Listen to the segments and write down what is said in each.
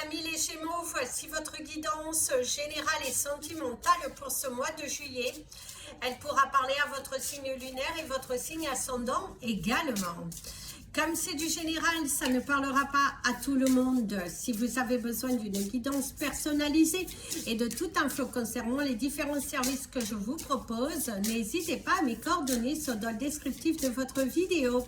amis les Gémeaux, voici votre guidance générale et sentimentale pour ce mois de juillet. Elle pourra parler à votre signe lunaire et votre signe ascendant également. Comme c'est du général, ça ne parlera pas à tout le monde. Si vous avez besoin d'une guidance personnalisée et de toute info concernant les différents services que je vous propose, n'hésitez pas à mes coordonnées sont dans le descriptif de votre vidéo.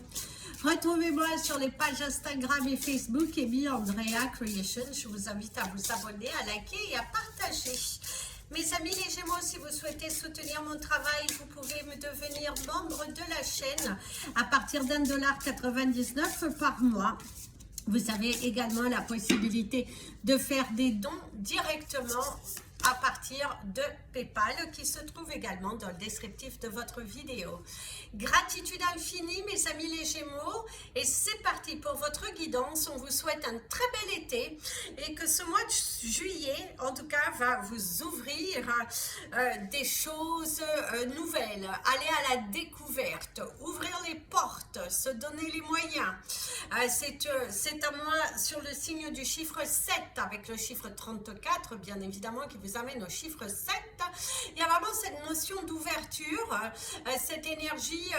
Retrouvez-moi sur les pages Instagram et Facebook et bien Andrea Creation. Je vous invite à vous abonner, à liker et à partager. Mes amis les Gémeaux, si vous souhaitez soutenir mon travail, vous pouvez me devenir membre de la chaîne à partir d'1,99 $ par mois. Vous avez également la possibilité de faire des dons directement à partir de PayPal qui se trouve également dans le descriptif de votre vidéo. Gratitude infinie mes amis les Gémeaux et c'est parti pour votre guidance. On vous souhaite un très bel été et que ce mois de juillet en tout cas va vous ouvrir des choses nouvelles. Aller à la découverte, ouvrir les portes, se donner les moyens. C'est un mois sur le signe du chiffre 7 avec le chiffre 34 bien évidemment qui vous amène au chiffre 7. Il y a vraiment cette notion d'ouverture, cette énergie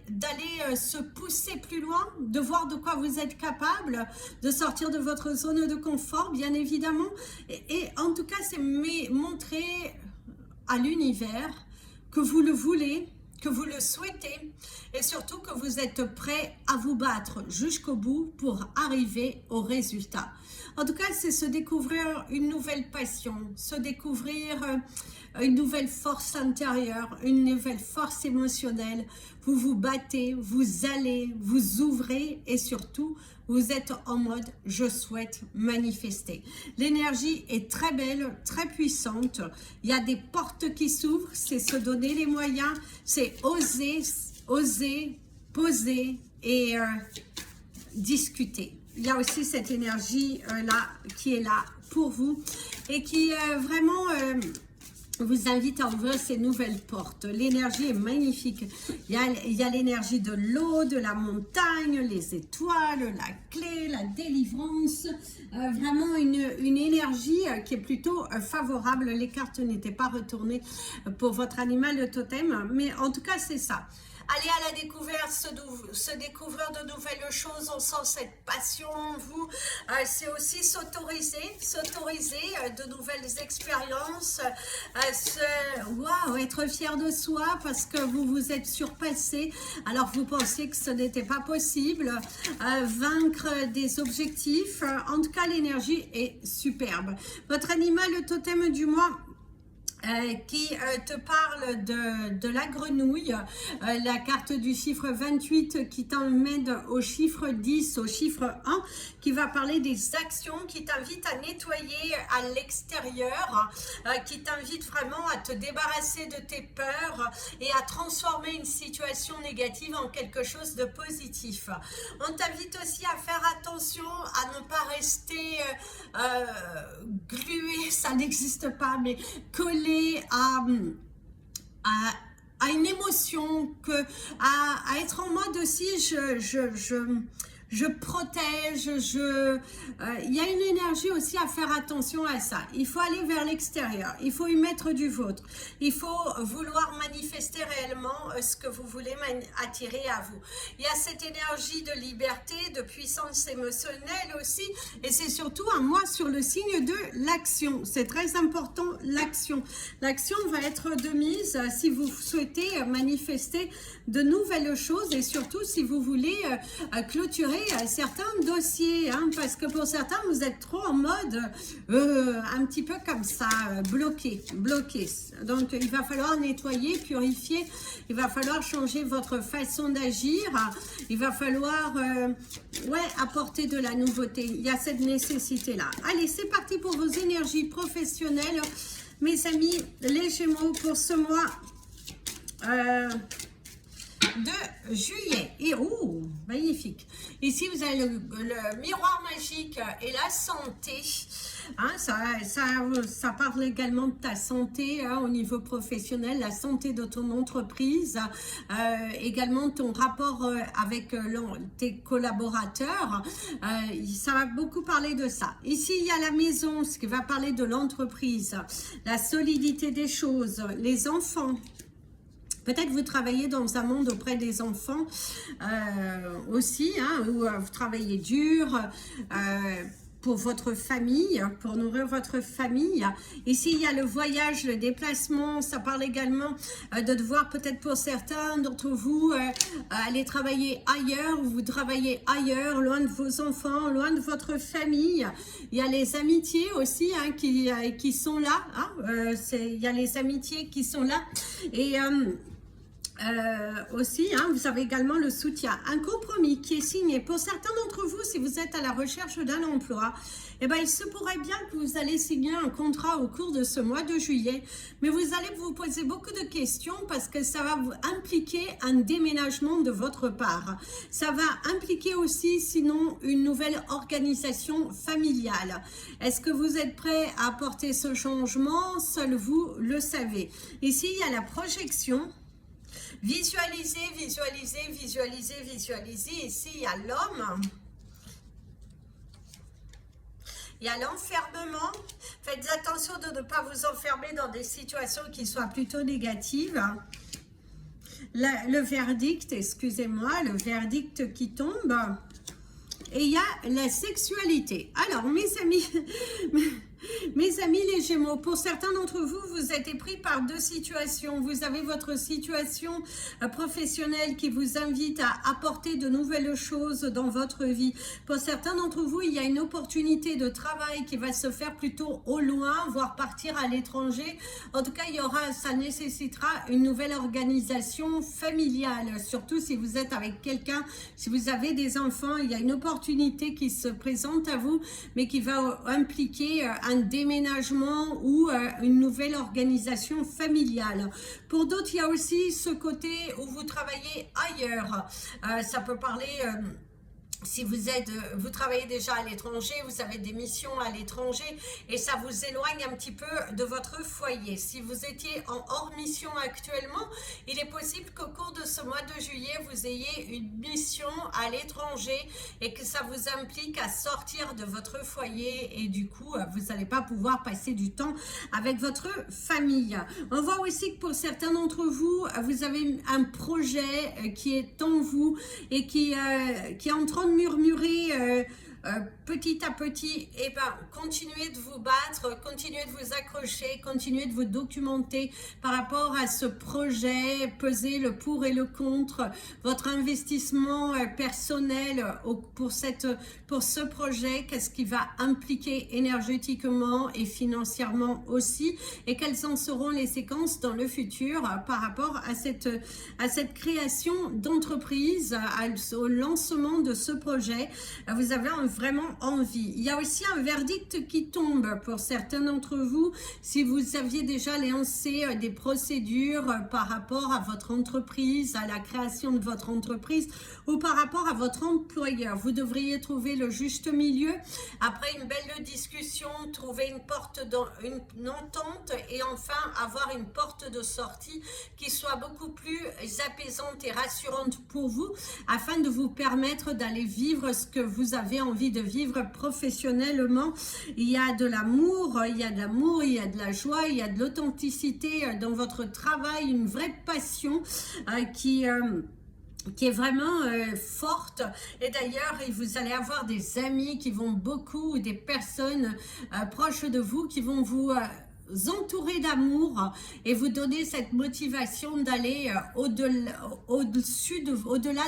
d'aller se pousser plus loin, de voir de quoi vous êtes capable, de sortir de votre zone de confort bien évidemment. Et en tout cas c'est montrer à l'univers que vous le voulez, que vous le souhaitez et surtout que vous êtes prêt à vous battre jusqu'au bout pour arriver au résultat. En tout cas, c'est se découvrir une nouvelle passion, se découvrir une nouvelle force intérieure, une nouvelle force émotionnelle. Vous vous battez, vous allez, vous ouvrez et surtout, vous êtes en mode « je souhaite manifester ». L'énergie est très belle, très puissante. Il y a des portes qui s'ouvrent, c'est se donner les moyens, c'est oser, poser et discuter. Il y a aussi cette énergie là qui est là pour vous et qui vraiment vous invite à ouvrir ces nouvelles portes. L'énergie est magnifique. Il y a l'énergie de l'eau, de la montagne, les étoiles, la clé, la délivrance. Vraiment une énergie qui est plutôt favorable. Les cartes n'étaient pas retournées pour votre animal de totem, mais en tout cas c'est ça. Aller à la découverte, se découvrir de nouvelles choses, on sent cette passion en vous. C'est aussi s'autoriser de nouvelles expériences. Être fier de soi parce que vous vous êtes surpassé. Alors vous pensiez que ce n'était pas possible. Vaincre des objectifs. En tout cas, l'énergie est superbe. Votre animal, le totem du mois, qui te parle de la grenouille, la carte du chiffre 28 qui t'emmène au chiffre 10, au chiffre 1, qui va parler des actions, qui t'invite à nettoyer à l'extérieur, qui t'invite vraiment à te débarrasser de tes peurs et à transformer une situation négative en quelque chose de positif. On t'invite aussi à faire attention à ne pas rester glué, ça n'existe pas, mais collé à une émotion, à être en mode aussi je protège, il y a une énergie aussi à faire attention à ça. Il faut aller vers l'extérieur, il faut y mettre du vôtre, il faut vouloir manifester réellement ce que vous voulez attirer à vous. Il y a cette énergie de liberté, de puissance émotionnelle aussi, et c'est surtout un mois sur le signe de l'action. C'est très important, l'action. L'action va être de mise si vous souhaitez manifester de nouvelles choses et surtout si vous voulez clôturer certains dossiers, hein, parce que pour certains vous êtes trop en mode un petit peu comme ça, bloqué. Donc il va falloir nettoyer, purifier, il va falloir changer votre façon d'agir, il va falloir apporter de la nouveauté. Il y a cette nécessité là. Allez, c'est parti pour vos énergies professionnelles mes amis les Gémeaux pour ce mois de juillet. Et magnifique. Ici vous avez le miroir magique et la santé. Hein, ça parle également de ta santé au niveau professionnel, la santé de ton entreprise, également ton rapport avec tes collaborateurs. Ça va beaucoup parler de ça. Ici, il y a la maison, ce qui va parler de l'entreprise, la solidité des choses, les enfants. Peut-être vous travaillez dans un monde auprès des enfants aussi, hein, où vous travaillez dur pour votre famille, pour nourrir votre famille. Ici, il y a le voyage, le déplacement. Ça parle également de devoir peut-être pour certains d'entre vous aller travailler ailleurs. Vous travaillez ailleurs, loin de vos enfants, loin de votre famille. Il y a les amitiés aussi hein, qui sont là. Hein, il y a les amitiés qui sont là. Et aussi, hein, vous avez également le soutien, un compromis qui est signé. Pour certains d'entre vous, si vous êtes à la recherche d'un emploi, eh ben, il se pourrait bien que vous allez signer un contrat au cours de ce mois de juillet, mais vous allez vous poser beaucoup de questions parce que ça va vous impliquer un déménagement de votre part. Ça va impliquer aussi, sinon, une nouvelle organisation familiale. Est-ce que vous êtes prêt à apporter ce changement? Seul vous le savez. Ici, il y a la projection. Visualisez, visualisez, visualisez, visualisez. Ici, il y a l'homme. Il y a l'enfermement. Faites attention de ne pas vous enfermer dans des situations qui soient plutôt négatives. Le verdict, excusez-moi, le verdict qui tombe. Et il y a la sexualité. Alors, mes amis... Mes amis les Gémeaux, pour certains d'entre vous, vous êtes pris par deux situations. Vous avez votre situation professionnelle qui vous invite à apporter de nouvelles choses dans votre vie. Pour certains d'entre vous, il y a une opportunité de travail qui va se faire plutôt au loin, voire partir à l'étranger. En tout cas, ça nécessitera une nouvelle organisation familiale. Surtout si vous êtes avec quelqu'un, si vous avez des enfants, il y a une opportunité qui se présente à vous, mais qui va impliquer un déménagement ou une nouvelle organisation familiale. Pour d'autres, il y a aussi ce côté où vous travaillez ailleurs. Ça peut parler... si vous travaillez déjà à l'étranger, vous avez des missions à l'étranger et ça vous éloigne un petit peu de votre foyer. Si vous étiez en hors mission actuellement, il est possible qu'au cours de ce mois de juillet, vous ayez une mission à l'étranger et que ça vous implique à sortir de votre foyer et du coup, vous n'allez pas pouvoir passer du temps avec votre famille. On voit aussi que pour certains d'entre vous, vous avez un projet qui est en vous et qui est en train de murmurer petit à petit, et continuez de vous battre, continuez de vous accrocher, continuez de vous documenter par rapport à ce projet, peser le pour et le contre, votre investissement personnel pour ce projet, qu'est-ce qui va impliquer énergétiquement et financièrement aussi, et quelles en seront les séquences dans le futur par rapport à cette création d'entreprise, au lancement de ce projet. Vous avez vraiment envie. Il y a aussi un verdict qui tombe pour certains d'entre vous si vous aviez déjà lancé des procédures par rapport à votre entreprise, à la création de votre entreprise ou par rapport à votre employeur. Vous devriez trouver le juste milieu. Après une belle discussion, trouver une entente et enfin avoir une porte de sortie qui soit beaucoup plus apaisante et rassurante pour vous afin de vous permettre d'aller vivre ce que vous avez envie de vivre professionnellement. Il y a de l'amour, il y a de la joie, il y a de l'authenticité dans votre travail, une vraie passion qui est vraiment forte. Et d'ailleurs, vous allez avoir des amis qui vont beaucoup, des personnes proches de vous qui vont vous entourer d'amour et vous donner cette motivation d'aller au-delà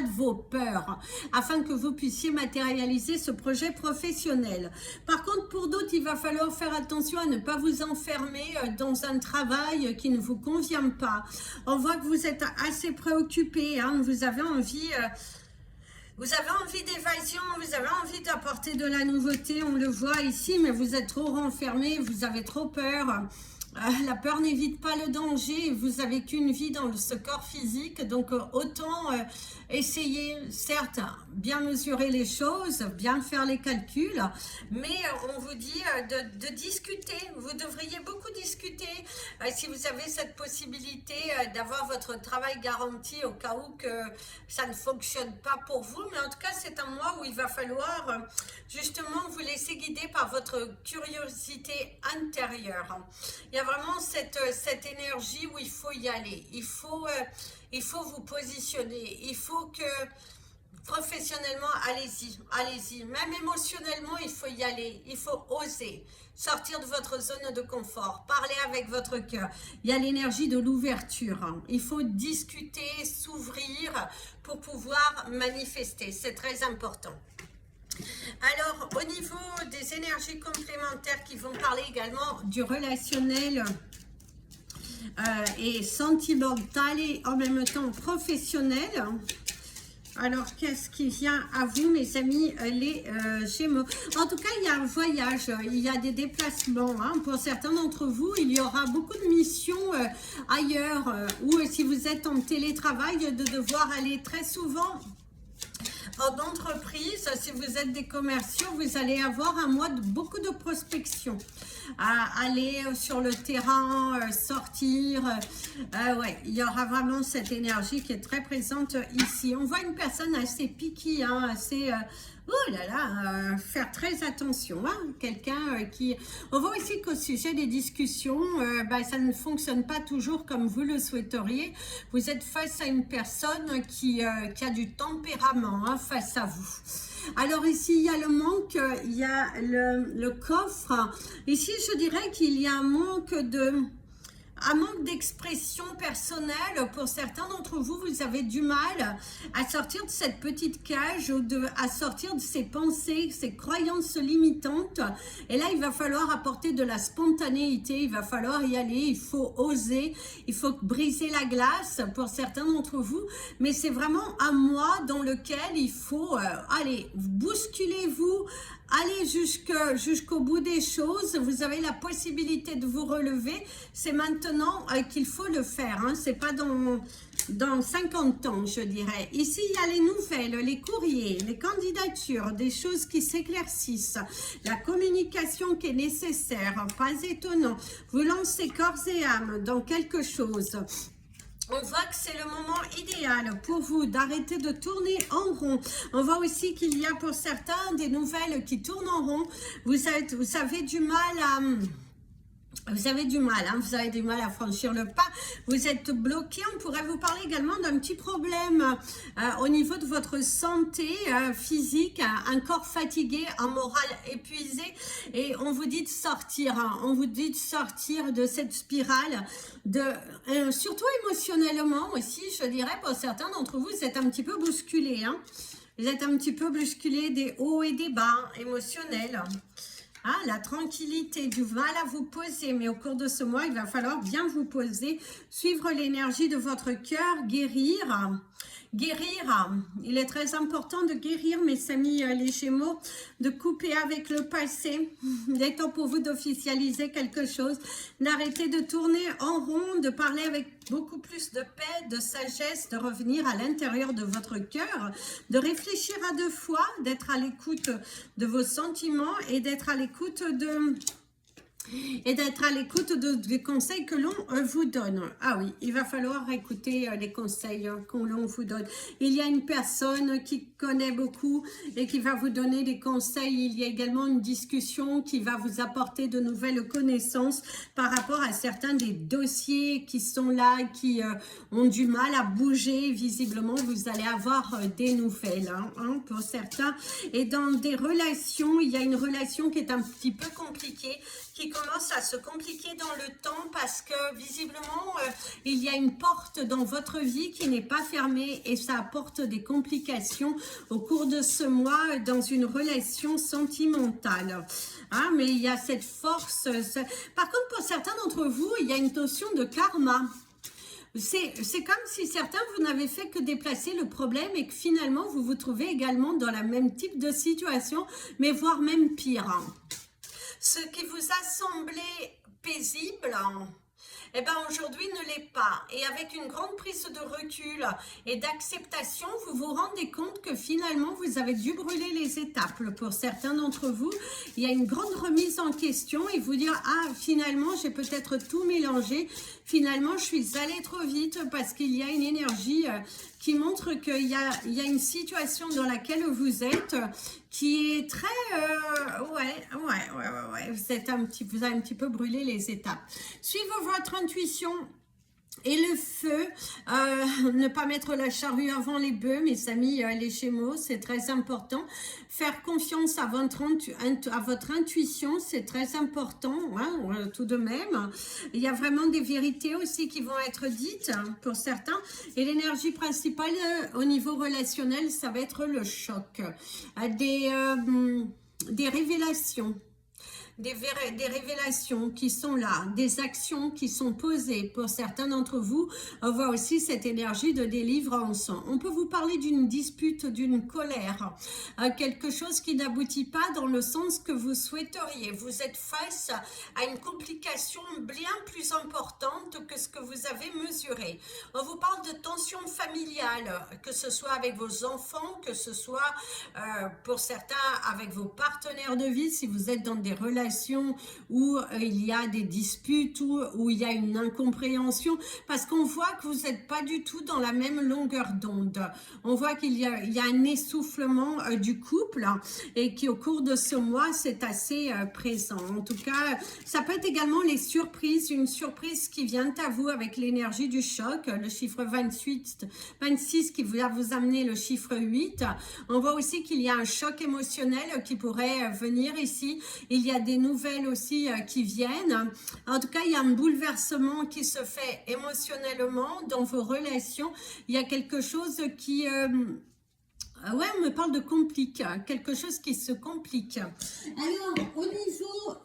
de vos peurs afin que vous puissiez matérialiser ce projet professionnel. Par contre, pour d'autres, il va falloir faire attention à ne pas vous enfermer dans un travail qui ne vous convient pas. On voit que vous êtes assez préoccupé, hein, vous avez envie d'évasion, vous avez envie d'apporter de la nouveauté, on le voit ici, mais vous êtes trop renfermé, vous avez trop peur. La peur n'évite pas le danger, vous n'avez qu'une vie dans ce corps physique, donc autant essayer, certes, bien mesurer les choses, bien faire les calculs, mais on vous dit de discuter. Vous devriez beaucoup discuter si vous avez cette possibilité d'avoir votre travail garanti au cas où que ça ne fonctionne pas pour vous. Mais en tout cas, c'est un mois où il va falloir justement vous laisser guider par votre curiosité intérieure. Il y a vraiment cette énergie où il faut y aller. Il faut vous positionner. Il faut que professionnellement, allez-y, allez-y. Même émotionnellement, il faut y aller. Il faut oser sortir de votre zone de confort, parler avec votre cœur. Il y a l'énergie de l'ouverture. Il faut discuter, s'ouvrir pour pouvoir manifester. C'est très important. Alors, au niveau des énergies complémentaires qui vont parler également du relationnel et sentimental et en même temps professionnel. Alors, qu'est-ce qui vient à vous, mes amis, les Gémeaux? En tout cas, il y a un voyage, il y a des déplacements. Hein. Pour certains d'entre vous, il y aura beaucoup de missions ailleurs. Ou si vous êtes en télétravail, de devoir aller très souvent en entreprise. Si vous êtes des commerciaux, vous allez avoir un mois de beaucoup de prospection. Aller sur le terrain, sortir. Ouais, il y aura vraiment cette énergie qui est très présente ici. On voit une personne assez piquée, hein, assez... oh là là, faire très attention. Hein, quelqu'un qui... On voit aussi qu'au sujet des discussions, ça ne fonctionne pas toujours comme vous le souhaiteriez. Vous êtes face à une personne qui a du tempérament hein, face à vous. Alors ici, il y a le manque, il y a le coffre. Ici, je dirais qu'il y a un manque d'expression personnelle. Pour certains d'entre vous, vous avez du mal à sortir de cette petite cage ou à sortir de ces pensées, ces croyances limitantes. Et là, il va falloir apporter de la spontanéité, il va falloir y aller, il faut oser, il faut briser la glace pour certains d'entre vous. Mais c'est vraiment un mois dans lequel il faut, allez, bousculez-vous, allez jusqu'au bout des choses. Vous avez la possibilité de vous relever. C'est maintenant qu'il faut le faire. Hein. C'est pas dans 50 ans, je dirais. Ici, il y a les nouvelles, les courriers, les candidatures, des choses qui s'éclaircissent. La communication qui est nécessaire. Pas étonnant. Vous lancez corps et âme dans quelque chose. On voit que c'est le moment idéal pour vous d'arrêter de tourner en rond. On voit aussi qu'il y a pour certains des nouvelles qui tournent en rond. Vous avez du mal à... Vous avez du mal, hein, vous avez du mal à franchir le pas, vous êtes bloqué. On pourrait vous parler également d'un petit problème au niveau de votre santé physique, un corps fatigué, un moral épuisé, et on vous dit de sortir, hein, on vous dit de sortir de cette spirale, surtout émotionnellement aussi, je dirais, pour certains d'entre vous, vous êtes un petit peu bousculés, hein, vous êtes un petit peu bousculés des hauts et des bas émotionnels. Ah, la tranquillité, du mal à vous poser, mais au cours de ce mois, il va falloir bien vous poser, suivre l'énergie de votre cœur, guérir. Guérir, il est très important de guérir, mes amis les Gémeaux, de couper avec le passé. Il est temps pour vous d'officialiser quelque chose, d'arrêter de tourner en rond, de parler avec beaucoup plus de paix, de sagesse, de revenir à l'intérieur de votre cœur, de réfléchir à deux fois, d'être à l'écoute de vos sentiments et d'être à l'écoute des conseils que l'on vous donne. Ah oui, il va falloir écouter les conseils que l'on vous donne. Il y a une personne qui connaît beaucoup et qui va vous donner des conseils. Il y a également une discussion qui va vous apporter de nouvelles connaissances par rapport à certains des dossiers qui sont là, qui ont du mal à bouger. Visiblement, vous allez avoir des nouvelles hein, pour certains. Et dans des relations, il y a une relation qui est un petit peu compliquée, qui commence à se compliquer dans le temps parce que visiblement il y a une porte dans votre vie qui n'est pas fermée et ça apporte des complications au cours de ce mois dans une relation sentimentale. Hein, mais il y a cette force. Par contre, pour certains d'entre vous, il y a une notion de karma. C'est comme si certains, vous n'avez fait que déplacer le problème et que finalement, vous vous trouvez également dans le même type de situation, mais voire même pire. Ce qui vous a semblé paisible, eh bien aujourd'hui ne l'est pas. Et avec une grande prise de recul et d'acceptation, vous vous rendez compte que finalement vous avez dû brûler les étapes. Pour certains d'entre vous, il y a une grande remise en question et vous dire, ah finalement j'ai peut-être tout mélangé, finalement je suis allée trop vite parce qu'il y a une énergie qui montre qu'il y a une situation dans laquelle vous êtes qui est très, vous avez un petit peu brûlé les étapes. Suivez votre intuition. Et le feu, ne pas mettre la charrue avant les bœufs, mes amis, les Gémeaux, c'est très important. Faire confiance à votre intuition, c'est très important, hein, tout de même. Il y a vraiment des vérités aussi qui vont être dites pour certains. Et l'énergie principale au niveau relationnel, ça va être le choc. Des révélations. Des révélations qui sont là, des actions qui sont posées. Pour certains d'entre vous, on voit aussi cette énergie de délivrance. On peut vous parler d'une dispute, d'une colère, quelque chose qui n'aboutit pas dans le sens que vous souhaiteriez. Vous êtes face à une complication bien plus importante que ce que vous avez mesuré. On vous parle de tension familiale, que ce soit avec vos enfants, que ce soit pour certains avec vos partenaires de vie, si vous êtes dans des relations où il y a des disputes, où il y a une incompréhension, parce qu'on voit que vous n'êtes pas du tout dans la même longueur d'onde. On voit qu'il y a un essoufflement du couple et qui au cours de ce mois, c'est assez présent. En tout cas, ça peut être également les surprises, une surprise qui vient à vous avec l'énergie du choc, le chiffre 26 qui va vous amener le chiffre 8. On voit aussi qu'il y a un choc émotionnel qui pourrait venir ici. Il y a des nouvelles aussi qui viennent. En tout cas, il y a un bouleversement qui se fait émotionnellement dans vos relations. Il y a quelque chose qui... on me parle de complique, quelque chose qui se complique. Alors, au niveau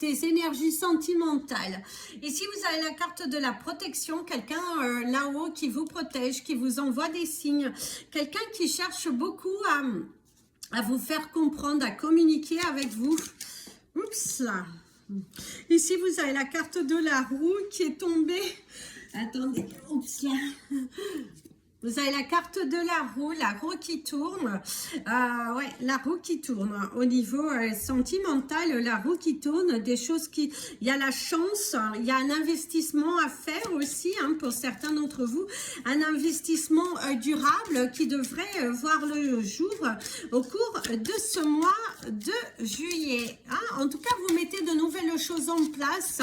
des énergies sentimentales. Ici, vous avez la carte de la protection, quelqu'un là-haut qui vous protège, qui vous envoie des signes, quelqu'un qui cherche beaucoup à vous faire comprendre, à communiquer avec vous. Oups là. Ici, vous avez la carte de la roue qui est tombée. Attendez, oups là. Vous avez la carte de la roue qui tourne. La roue qui tourne. Au niveau sentimental, la roue qui tourne, des choses qui... Il y a la chance, il y a un investissement à faire aussi, hein, pour certains d'entre vous. Un investissement durable qui devrait voir le jour au cours de ce mois de juillet. Hein. En tout cas, vous mettez de nouvelles choses en place.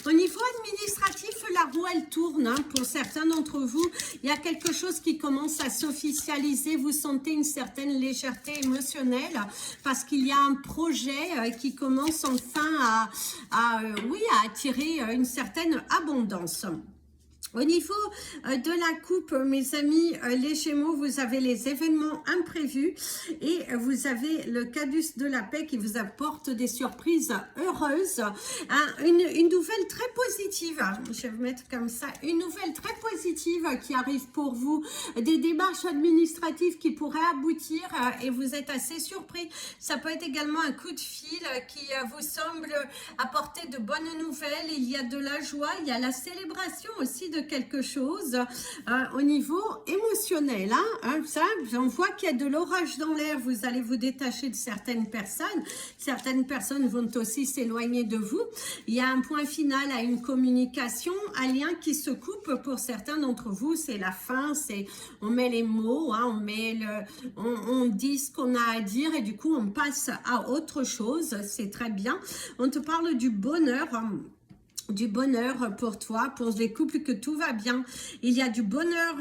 Au niveau administratif, la roue, elle tourne. Hein, pour certains d'entre vous, il y a quelque chose qui commence à s'officialiser, vous sentez une certaine légèreté émotionnelle parce qu'il y a un projet qui commence enfin à attirer une certaine abondance. Au niveau de la coupe, mes amis, les Gémeaux, vous avez les événements imprévus et vous avez le caduce de la paix qui vous apporte des surprises heureuses. Une nouvelle très positive, je vais vous mettre comme ça, une nouvelle très positive qui arrive pour vous, des démarches administratives qui pourraient aboutir et vous êtes assez surpris. Ça peut être également un coup de fil qui vous semble apporter de bonnes nouvelles. Il y a de la joie, il y a la célébration aussi de quelque chose au niveau émotionnel. Ça, on voit qu'il y a de l'orage dans l'air. Vous allez vous détacher de certaines personnes. Certaines personnes vont aussi s'éloigner de vous. Il y a un point final à une communication, un lien qui se coupe pour certains d'entre vous. C'est la fin. On met les mots, hein, on dit ce qu'on a à dire et du coup on passe à autre chose. C'est très bien. On te parle du bonheur. Du bonheur pour toi, pour les couples, que tout va bien. Il y a du bonheur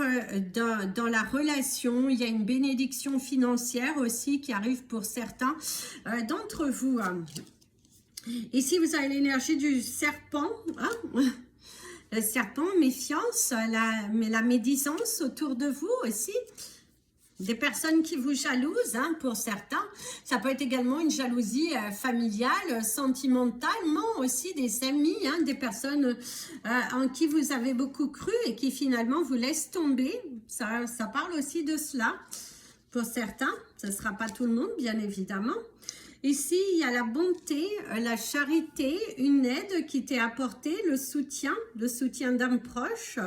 dans la relation. Il y a une bénédiction financière aussi qui arrive pour certains d'entre vous. Ici, vous avez l'énergie du serpent. Hein? Le serpent, méfiance, mais la médisance autour de vous aussi. Des personnes qui vous jalousent, hein, pour certains. Ça peut être également une jalousie familiale, sentimentalement aussi, des amis, hein, des personnes en qui vous avez beaucoup cru et qui finalement vous laissent tomber. Ça parle aussi de cela pour certains. Ce ne sera pas tout le monde, bien évidemment. Ici, il y a la bonté, la charité, une aide qui t'est apportée, le soutien d'un proche,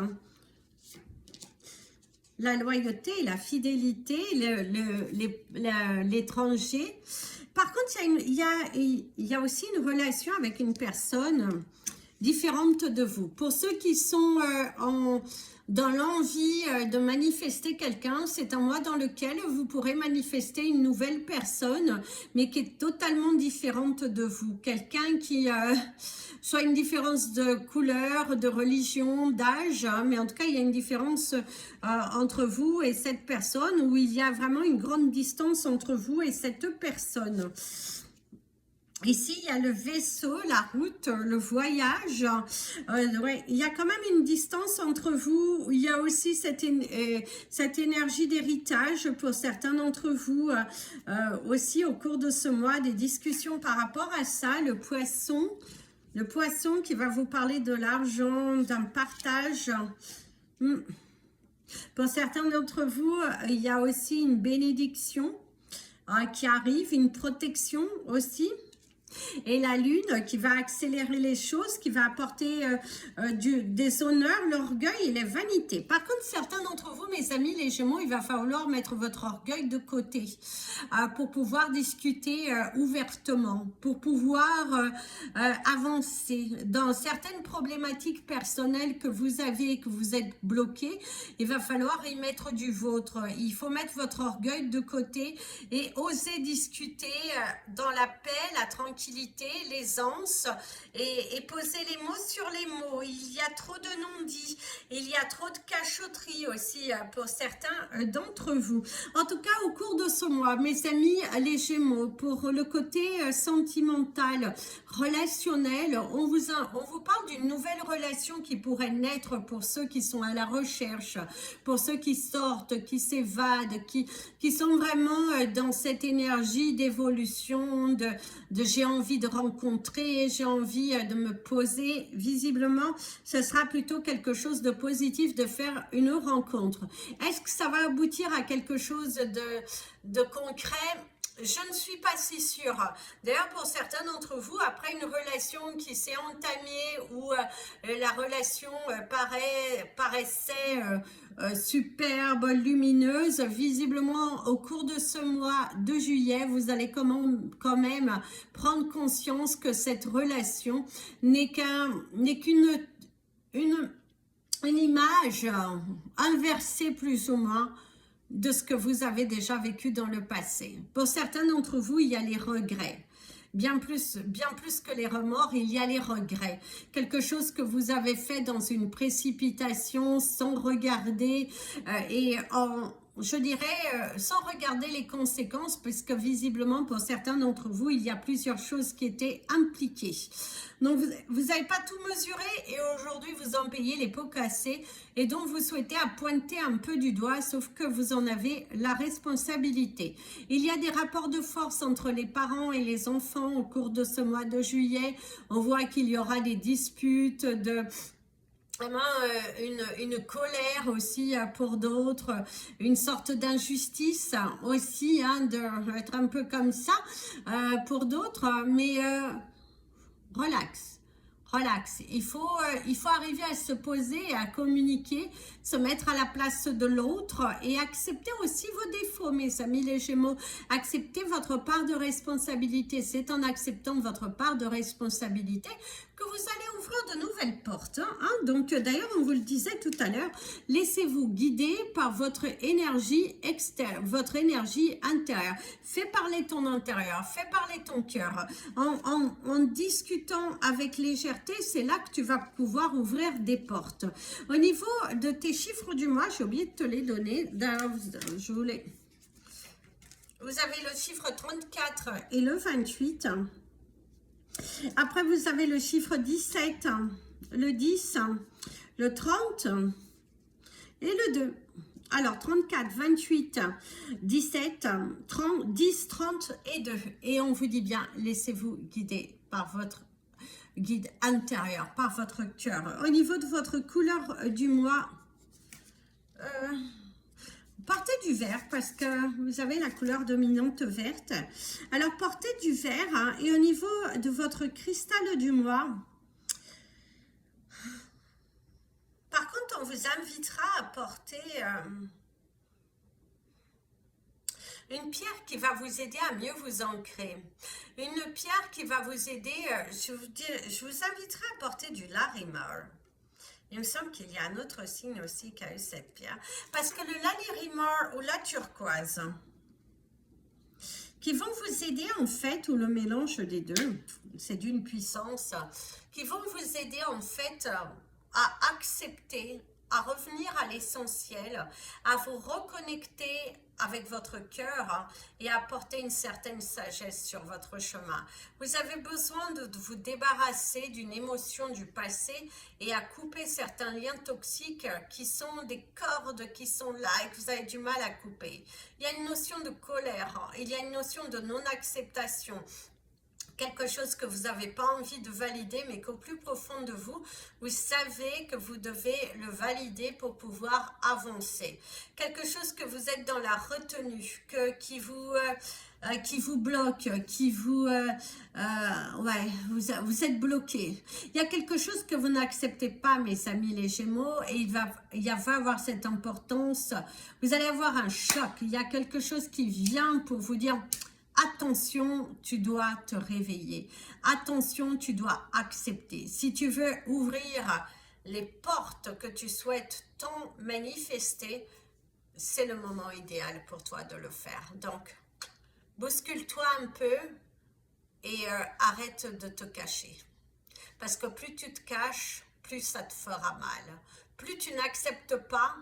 la loyauté, la fidélité, l'étranger. Par contre, il y a aussi une relation avec une personne différente de vous. Pour ceux qui sont dans l'envie de manifester quelqu'un, c'est un mois dans lequel vous pourrez manifester une nouvelle personne, mais qui est totalement différente de vous. Quelqu'un qui soit une différence de couleur, de religion, d'âge, hein, mais en tout cas, il y a une différence entre vous et cette personne, où il y a vraiment une grande distance entre vous et cette personne. Ici, il y a le vaisseau, la route, le voyage. Ouais, il y a quand même une distance entre vous. Il y a aussi cette énergie d'héritage pour certains d'entre vous. Aussi, au cours de ce mois, des discussions par rapport à ça. Le poisson qui va vous parler de l'argent, d'un partage. Pour certains d'entre vous, il y a aussi une bénédiction qui arrive, une protection aussi. Et la lune qui va accélérer les choses, qui va apporter des honneurs, l'orgueil et les vanités. Par contre, certains d'entre vous, mes amis, les Gémeaux, il va falloir mettre votre orgueil de côté pour pouvoir discuter ouvertement, pour pouvoir avancer dans certaines problématiques personnelles que vous avez, que vous êtes bloqué. Il va falloir y mettre du vôtre. Il faut mettre votre orgueil de côté et oser discuter dans la paix, la tranquillité, l'aisance et poser les mots sur les mots. Il y a trop de non-dits, il y a trop de cachotterie aussi pour certains d'entre vous. En tout cas, au cours de ce mois, mes amis, les Gémeaux, pour le côté sentimental, relationnel, on vous parle d'une nouvelle relation qui pourrait naître pour ceux qui sont à la recherche, pour ceux qui sortent, qui s'évadent, qui sont vraiment dans cette énergie d'évolution, de j'ai envie de rencontrer, j'ai envie de me poser. Visiblement, ce sera plutôt quelque chose de positif de faire une rencontre. Est-ce que ça va aboutir à quelque chose de concret ? Je ne suis pas si sûre. D'ailleurs, pour certains d'entre vous, après une relation qui s'est entamée où la relation paraissait superbe, lumineuse, visiblement au cours de ce mois de juillet, vous allez quand même prendre conscience que cette relation n'est qu'une image inversée plus ou moins de ce que vous avez déjà vécu dans le passé. Pour certains d'entre vous, il y a les regrets. Bien plus que les remords, il y a les regrets. Quelque chose que vous avez fait dans une précipitation, sans regarder je dirais, sans regarder les conséquences, puisque visiblement, pour certains d'entre vous, il y a plusieurs choses qui étaient impliquées. Donc, vous n'avez pas tout mesuré et aujourd'hui, vous en payez les pots cassés et donc vous souhaitez pointer un peu du doigt, sauf que vous en avez la responsabilité. Il y a des rapports de force entre les parents et les enfants au cours de ce mois de juillet. On voit qu'il y aura des disputes, vraiment une colère aussi pour d'autres, une sorte d'injustice aussi, d'être un peu comme ça pour d'autres, mais relax. Il faut arriver à se poser, à communiquer, se mettre à la place de l'autre et accepter aussi vos défauts, mes amis les Gémeaux. Accepter votre part de responsabilité. C'est en acceptant votre part de responsabilité que vous allez ouvrir de nouvelles portes. Donc, d'ailleurs, on vous le disait tout à l'heure, laissez-vous guider par votre énergie extérieure, votre énergie intérieure. Fais parler ton intérieur, fais parler ton cœur. En discutant avec légèreté, c'est là que tu vas pouvoir ouvrir des portes. Au niveau de tes chiffres du mois, j'ai oublié de te les donner. Vous avez le chiffre 34 et le 28. Après, vous avez le chiffre 17, le 10, le 30 et le 2. Alors, 34, 28, 17, 30, 10, 30 et 2. Et on vous dit bien, laissez-vous guider par votre guide intérieur, par votre cœur. Au niveau de votre couleur du mois, Portez du vert parce que vous avez la couleur dominante verte. Alors, portez du vert hein, et au niveau de votre cristal du mois, par contre, on vous invitera à porter une pierre qui va vous aider à mieux vous ancrer. Une pierre qui va vous aider, je vous inviterai à porter du larimar. Il me semble qu'il y a un autre signe aussi qui a eu cette pierre. Parce que le larimar ou la turquoise, qui vont vous aider en fait, ou le mélange des deux, c'est d'une puissance, qui vont vous aider en fait à accepter, à revenir à l'essentiel, à vous reconnecter avec votre cœur et à apporter une certaine sagesse sur votre chemin. Vous avez besoin de vous débarrasser d'une émotion du passé et à couper certains liens toxiques qui sont des cordes qui sont là et que vous avez du mal à couper. Il y a une notion de colère, il y a une notion de non-acceptation, quelque chose que vous n'avez pas envie de valider, mais qu'au plus profond de vous, vous savez que vous devez le valider pour pouvoir avancer. Quelque chose que vous êtes dans la retenue, qui vous bloque, vous êtes bloqué. Il y a quelque chose que vous n'acceptez pas, mes amis les Gémeaux, et il va avoir cette importance. Vous allez avoir un choc. Il y a quelque chose qui vient pour vous dire... Attention, tu dois te réveiller. Attention, tu dois accepter. Si tu veux ouvrir les portes que tu souhaites tant manifester, c'est le moment idéal pour toi de le faire. Donc, bouscule-toi un peu et arrête de te cacher. Parce que plus tu te caches, plus ça te fera mal. Plus tu n'acceptes pas,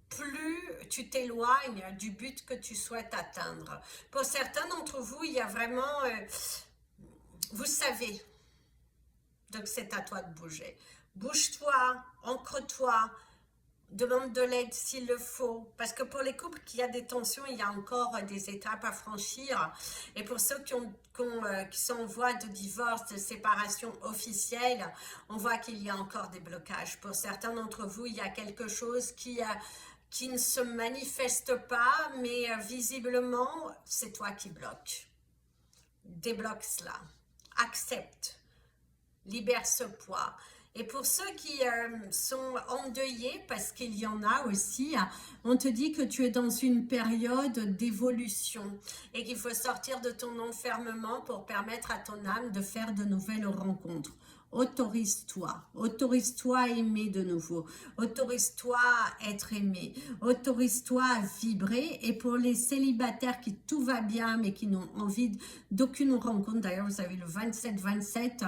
plus tu t'éloignes du but que tu souhaites atteindre. Pour certains d'entre vous, il y a vraiment... vous savez. Donc, c'est à toi de bouger. Bouge-toi, ancre-toi, demande de l'aide s'il le faut. Parce que pour les couples qui a des tensions, il y a encore des étapes à franchir. Et pour ceux qui sont en voie de divorce, de séparation officielle, on voit qu'il y a encore des blocages. Pour certains d'entre vous, il y a quelque chose qui ne se manifeste pas, mais visiblement, c'est toi qui bloques. Débloque cela. Accepte. Libère ce poids. Et pour ceux qui sont endeuillés, parce qu'il y en a aussi, on te dit que tu es dans une période d'évolution et qu'il faut sortir de ton enfermement pour permettre à ton âme de faire de nouvelles rencontres. Autorise-toi à aimer de nouveau, autorise-toi à être aimé, autorise-toi à vibrer. Et pour les célibataires qui tout va bien mais qui n'ont envie d'aucune rencontre, d'ailleurs vous avez le 27-27,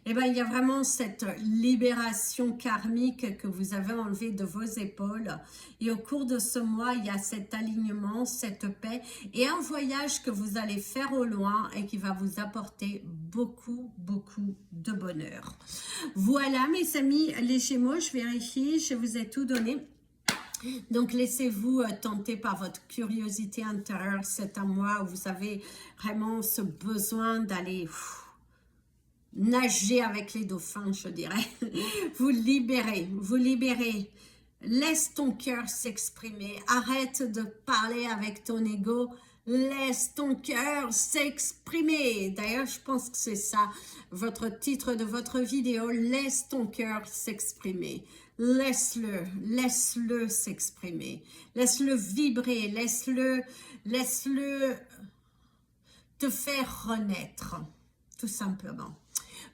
et ben il y a vraiment cette libération karmique que vous avez enlevée de vos épaules. Et au cours de ce mois, il y a cet alignement, cette paix et un voyage que vous allez faire au loin et qui va vous apporter beaucoup de bonheur. Voilà mes amis les Gémeaux, je vérifie, je vous ai tout donné. Donc laissez-vous tenter par votre curiosité intérieure. C'est un mois où vous avez vraiment ce besoin d'aller nager avec les dauphins, je dirais. Vous libérez. Laisse ton cœur s'exprimer. Arrête de parler avec ton ego. Laisse ton cœur s'exprimer. D'ailleurs, je pense que c'est ça, votre titre de votre vidéo. Laisse ton cœur s'exprimer. Laisse-le s'exprimer. Laisse-le vibrer. Laisse-le te faire renaître. Tout simplement.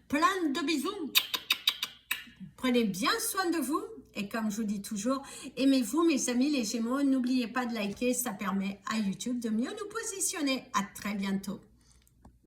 Plein de bisous. Prenez bien soin de vous. Et comme je vous dis toujours, aimez-vous mes amis les Gémeaux. N'oubliez pas de liker, ça permet à YouTube de mieux nous positionner. À très bientôt.